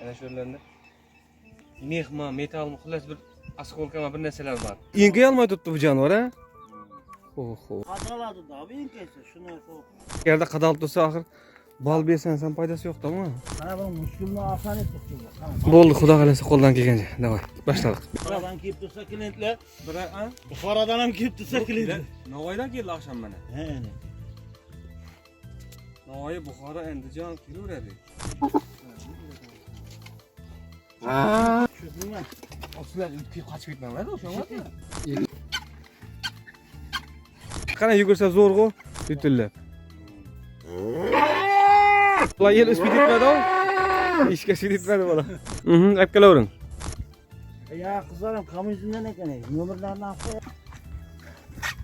Ana şöylerde. Mehma, metal, xullas bir askolkama bir narsalar bor. Yengay olmay turibdi bu jonivor, ha? Oho. Qadaladı da bu enkaysa shuni so'q. Yerda qadalib tursa axir bal bersan sen foydasi yo'q da-mi? Mana bu mushkulni oson etdik. Bo'ldi, xudo xolasa qo'ldan kelgancha. Davay, boshladik. Buxorodan kelib tursa klientlar, Bir a? Buxorodan ham kelib tursa klientlar. Navoiydan keldi oqshom mana. He, ana. Navoiy, Buxoro, Andijon kelaveradi. Tushundingmi? Sizlar qochib ketmanglar o'sha. Qana yugursa zo'rg'u, yutillab. Ular yel ispi ketmadi-ku. İşke etmedi bola. Ayıp kalavering. Ya qizlarim, kommunizmdan ekan, nomerlarni olib qo'y.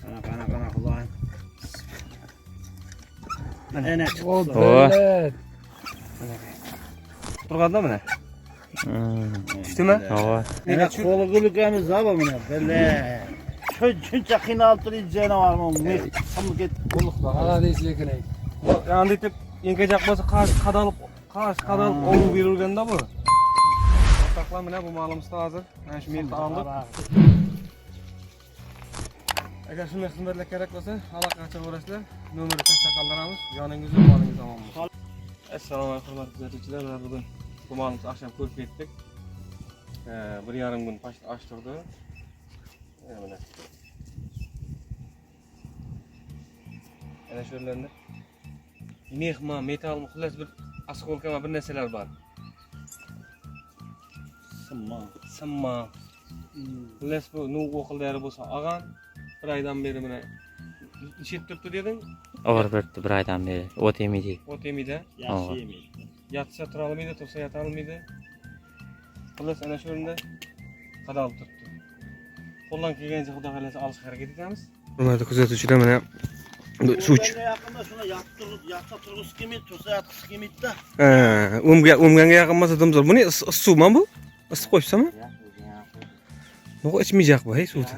Qana xudoyim. Ana chiqdi. Evet. Turganda mana. Tushdimi? Evet. Ana qo'li gulukamiz ha bu mana. Belle. Shuncha qiynalib turibdi janovarmi? Men qimib ketib qo'liqda. Malades lekin. Yani deb yenkajak bo'lsa qadalib olib berilganda bu. Ortaqlar mana bu malimiz hozir. Mana shu yerda oldik. Agar shunday xizmatlar kerak bo'lsa, aloqa qilaverasizlar. Nomerni tashlab qoldiramiz. Yoningizda molingiz omon bo'lsin. Assalomu alaykum hurmatli kuzatuvchilar. Bugun bu malimizni akşam ko'rib ketdik. 1,5 kun past ochtirdi. Mana. Ana şöylerde. Mehma, metal, xullas bir askolkama bir narsalar bor. Simma. Xullas bu nu o'qildari bo'lsa olgan. Bir oydan beri mana ishib turibdi deding. Og'ir birdi bir oydan beri. O't yemidi. O't yemidi. Yaxshi yemaydi. Yatsa tura olmaydi, tursa yata olmaydi. Xullas ana shu o'rinda qadalib turibdi. Qo'ldan kelgancha xudo xolasa olishga harakat etamiz. Hurmatli kuzatuvchilar, mana suv ichib. Yaqinda shuni yaqsa turg'isi kelmaydi, tursa yatqisi kelmaydi-da. O'mganga yaqin bo'lsa dumzor. Buni suvmi bu? Isib qo'yibsizmi? Yo'q, ichmayjaq bu, hey suvni.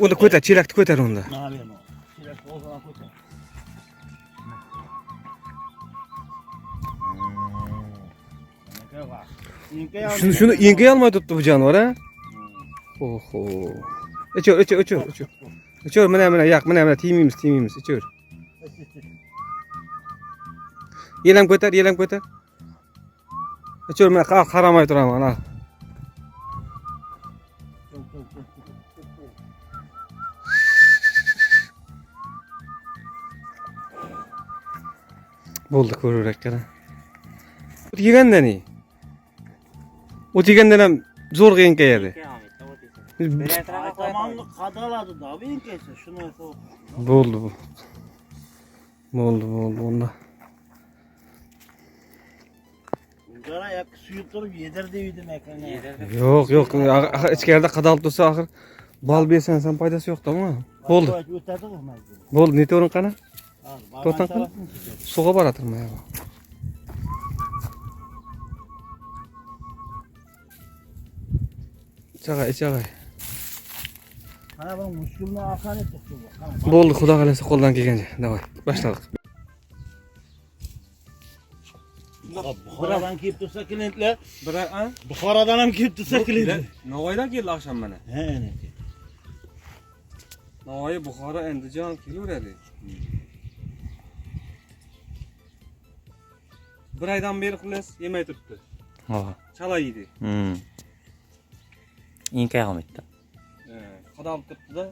Onda ko'tar, chelakni ko'tar onda. Shuni yengay olmay turibdi bu jonivor, ha? Oho. Ichur, mana yaq, mana tiymaymiz. Ichur. Yelam ko'tar. Ichur, mana qaramay turaman, ana. Bo'ldi, ko'raverak qara. O't yeganda ne? O't yegandan ham zo'rg'a yenkayadi. Tamamını qadaladı da bu enkaysa shuni so'q. Bo'ldi bu. Bo'ldi onda. Gara yak suyib turib yedirdi uydim ekana. Yo'q, axir ichkarida qadalib tursa axir bal bersan sen foydasi yo'q da-mi? Bo'ldi. O'tadi bu majbur. Bo'ldi, neto'rin qana? To'tan qana? Suvga boratirma ya. İçagay. Mana bu mushkulni oson etdik bu. Bo'ldi, xudo xolasa qo'ldan kelgancha. Davay, boshladik. Buxorodan kelib tursa klientlar, Bir a? Buxorodan ham kelib tursa klientlar. Navoiydan keldi oqshom mana. He, ana. Navoiy, Buxoro, Andijon kelaveradi. Bir oydan beri xullas yemay turibdi. Ha. Chala yedi. Inkay olmaydi. Qadalib turibdi-da.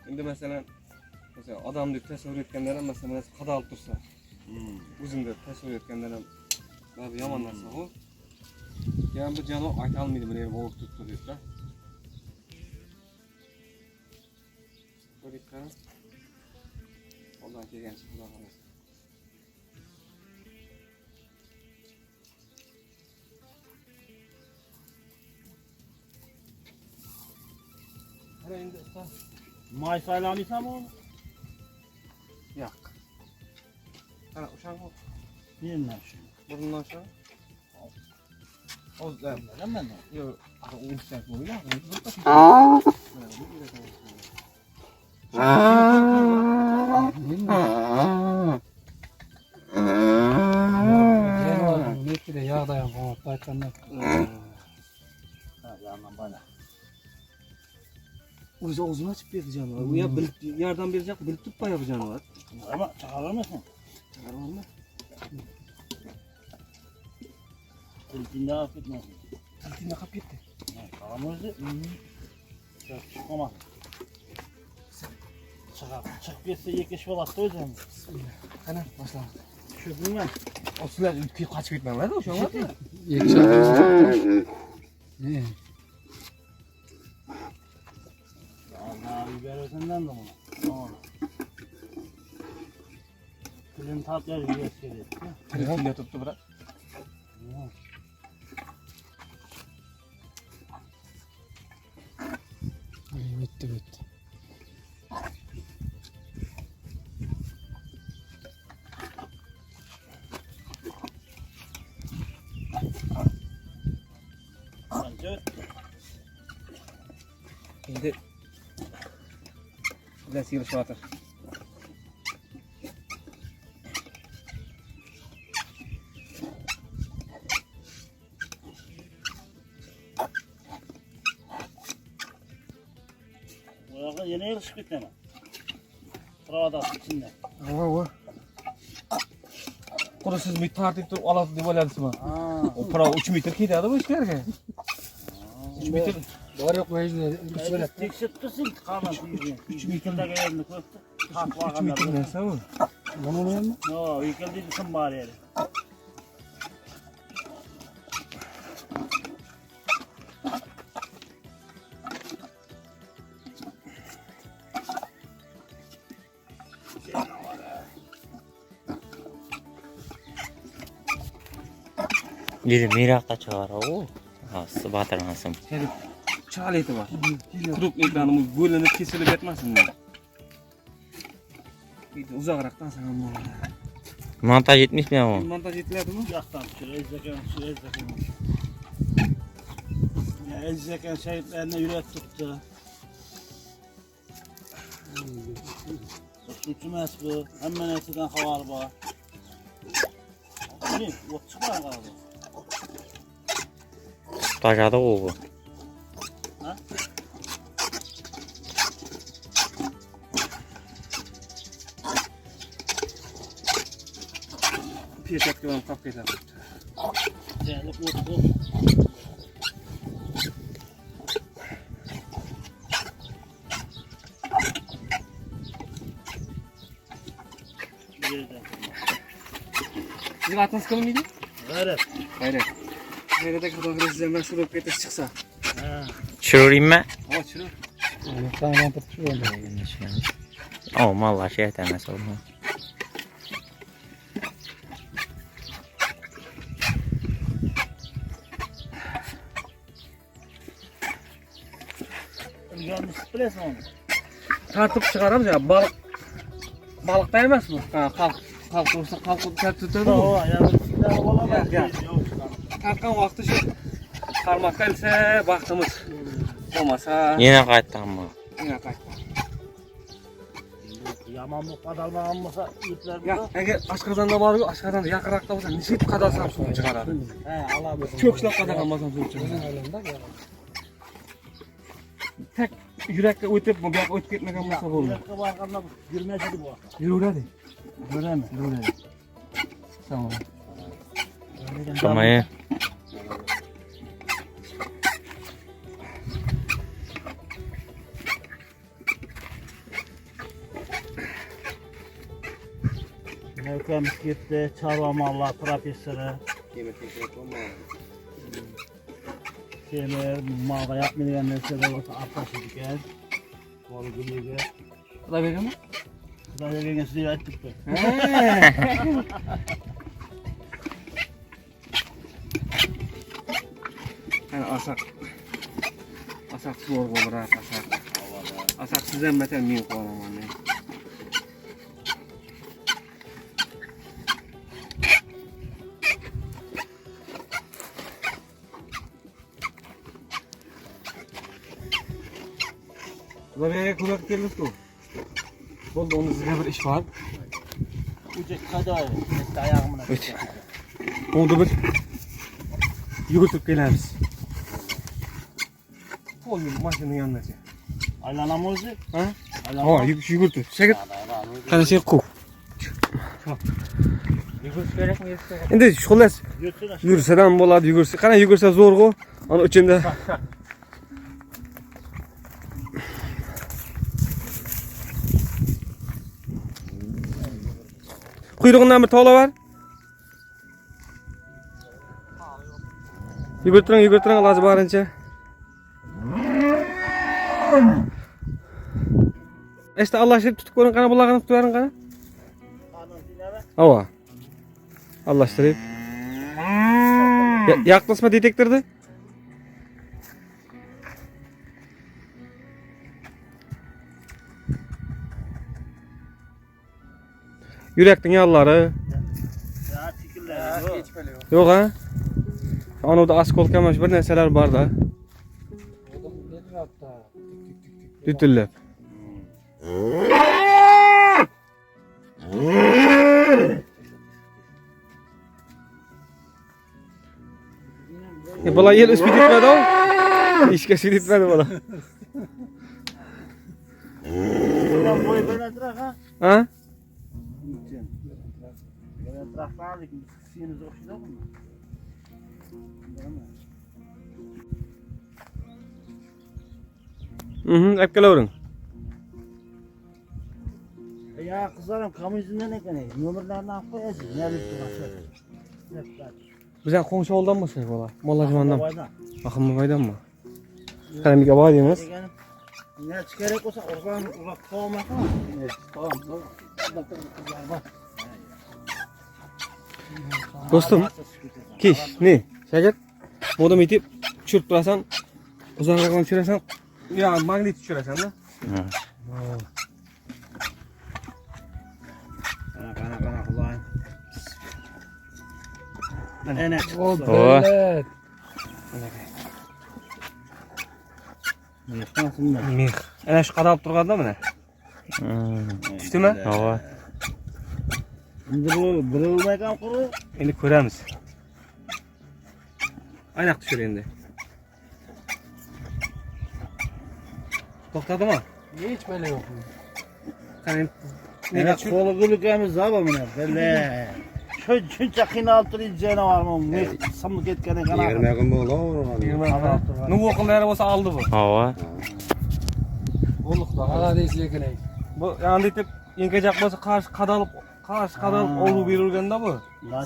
Endi masalan odamni tasavvur etgandan ham masalan qadalib tursa. O'zimda tasavvur etgandan ham ba'zi yomon narsa bu. Yani bu jonivor ayta olmaydi, buni ham o'rib turibdi deb-da. Ko'rik qara. Qo'ldan kelgancha xudo xolasa. May saylamaysanmi uni? Yo'q. Qara, o'shani Mendan shu. burundan shu. O'zlar. Mana. Yo'q, o'lsak bo'lar. yağdayam qo'yib aytganda. Ha, yandan bana. O'zi o'zini ochib berdi janovar. U ya bilib yordam beracak, bilib turib qo'yadi janovar. Ama çağıramazsın. Chiqaramanmi? Tilkinde affetmezsin. Tilkini qolib ketdi. Çağıramazsın. Çıkamaz. Çıkıp gitse yekeş болады da hocam. Qani, boshlaymiz. Tushundingmi? Oslar kuyib qochib ketmanglar o'sha vaqtda. Ikki shaqqa. Allah biberesinden de bunu. Tamam. Film tatlar yiyoruz geliyor. Telefonda turibdi biroq. Bitti bitti. Bence Endi bilan sigirishyapti. Buraya yeni yarışık bitleme. Travada içinde. Voy. Qur'i siz bir tartib turib olasiz deb o'yladingizmi? Ha. O pro 3 metr ketadi bu ishlarga. 3 metr. Bor yo'q mecbur. Evet, tekşirtirsin kalan 3 metrede yerini köftü. 3 metr narsa bu. Bunu neymi? Yo, yıkıldıysan bari yeri. Biri miroqqa chiqar u. Ha, batiransın. Hadi çal eti var. Kurup ekranımız bölünüp kesilip etmesin diye. Bir de uzakraktan sana mı? Montaj etmiş mi ama? Montaj etiladi mi? Yaktan şuraya ezeken. Ya ezeken şehitlerine yürek tuttu. Suçumaz bu. Hemen etinden havar bu. Ne? Ot çıkar galiba. Tutacadı o bu. Ha? Piyasat gibi kap ketadi. Değerli ot bu. Yerden. Siz atınız kılım mıydı? Evet. Hayır. Nerede kadar sizden ben şurada ketesi çıksa. Ha. Tushirayım mı? Hava çürü. Tamam tutuyorum. Oh, vallahi şey etmez olma. Yanlış stres mi olmuş? Tartıp çıkarırız ya balık da yemez mi? Ha kalk olsa kalk ters tutar mı? Tamam yani silah olamaz. Gel. Kalkan vakti şu karmakta ise baktığımız olmasa Yine qaytdı ama. yine kayıt. Yamanlık kadar almasa ipler Ya burada. eğer aşkazanda var yok aşkazanda yakırakta olsa nişit kadar sapsın çıkarады. He alamaz. Kökslep kadar almasam soğuk çıkarады. Tek yürekle ötüp bu bak ötüp gitmegen bolsa boldu. Yürekte barkanda girmeseydi bu arada. Yürüdü. Göre mi? Yürüdü. Tamam. Şamayı. Mevkimiz gitti. Çarva mallar, trapesleri. Şeyler, malda yapmayan nesneler olsa artaşıdık el. Kolu gülüyor. Bu da benim mi? Kıdaya gelen suyu ettik de. Yani asak zor olur ha asak. Asak sizden beter miyim kovalamam ne? Buraya kulak gelmiş bu. Oldu onun size bir iş var. Ucak kadar. Eski ayağımın Üç. Oldu bir. yugurtib kelamiz. Qo'l mashinaning yonigacha. Aylanam o'zi. Ha? Aylanam. Ha, yugurtib. Shagir. Qani sen quv. Yugurish kerakmi, yurish kerakmi? Endi xullas Yursana. yursadan bo'ladi, yugursa. Qani yugursa zo'rg'u. Ana uchunda. Quyruğundan bir to'la var. Yugurtiring, iloji boricha. İşte Allah şirk tutup koyun kana bulağını tutuverin kana. Hava. Allah şirk. Yaklaşma detektirdi. Yürektin yalları. Ya fikirler yok. Yok ha. Onu da askol kemiş bir neseler var da. Dütüllep. Bala yel üspit etmedi o. İşke üspit etmedi bala. Buradan boyu böyle tırak ha. Ha? Böyle tırak sağlık. Siyiniz okşuyor mu? Hep geliyorum. Ya kızlarım kamu yüzünden ne kadar? Numaralarını al koyacağız. Nerede duracak? Bizden komşu oldan mı şey bala? Mollacımandan. Baydan. Bakın mı baydan mı? Kalemi kabak diyemiz. Ne çıkarık olsa oradan uzak kovmak ama. Tamam. Dostum, kiş, ne? Şakir, modum itip, çürp durasan, uzaklardan çüresen, ya magnet çüresen da. Kana kulağın. Ne? O devlet. Mih. Ana şu qadalib turganda mı ne? Düştü mü? Hava. Şimdi bu bırılmay kam kuru. Endi ko'ramiz. Aynak düşür endi. To'xtadi mı? Hiç böyle yok. Qani Ne kolu gülükemiz abi mı ne? Böyle. Şunca qiynalıp canavar mı? Samlık etkene kana. 20 kun bo'ldi o'g'ri. Ne o'qilari bo'lsa aldı bu. Hava. O'liq da. Hala değil lekin ay. Bu yani etip yengecek bo'lsa qarshi qadalib olib berilganda bu.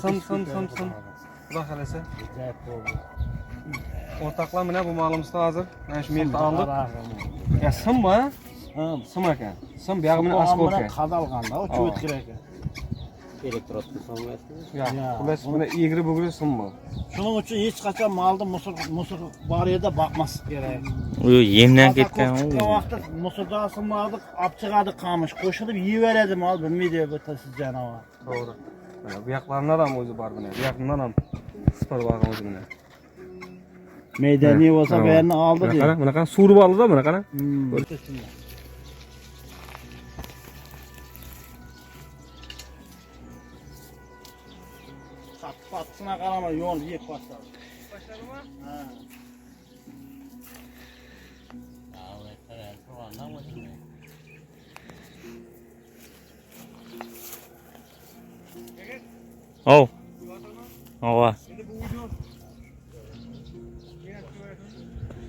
Sım. Xudo xolasa. O'rtoqlar mana bu ma'lumotni hozir mana shu yerda oldik. Ya sım mı? Sım ekan. Sım bu yog'i askolka. Qadalganda o cho't kerak. Elektrod qilsanmi? Ya, xullas buni egri-bugri sım bu. Shuning uchun hech qachon malni musor bor yerda boqmaslik kerak. U yemdan ketgan Chiqqan u. vaqtda musordan olib chiqadi qamish qo'shilib yeyaveradi mal bilmaydi bu siz janovar. To'g'ri. Mana bu yoqlardan ham o'zi bor buni. Bu yoqdan ham spor bag'im o'zi buni. Maydani bo'lsa bu yerni oldi deydi. Qara, bunaqa surib oldi-da, buni qara. Patsına qarama yo'l yeb boshladi. Boshladimi? Ha. Oh. Hava.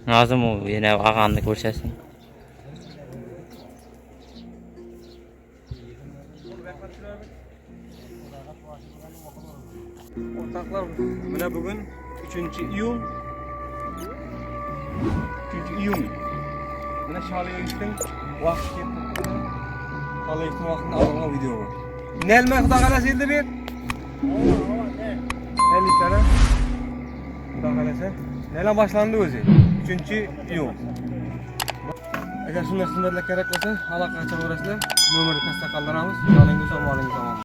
Lazım o yine ağandı ko'rsasin. O'rtoqlar, mana bugun 3-iyul. 3-iyul. Mana Sholiyevichning vaqti ketdi. Sholiyevichning vaqtini olgan video bu. Nelma xudo xolasa endi ber. Nelliklari. Xudo xolasa. Nela boshlandi o'zi. 3-iyul. Agar shunday xizmatlar kerak bo'lsa, aloqa qilaverasizlar. Nomerni pastda qoldiramiz. Yoningiz omoningiz omon.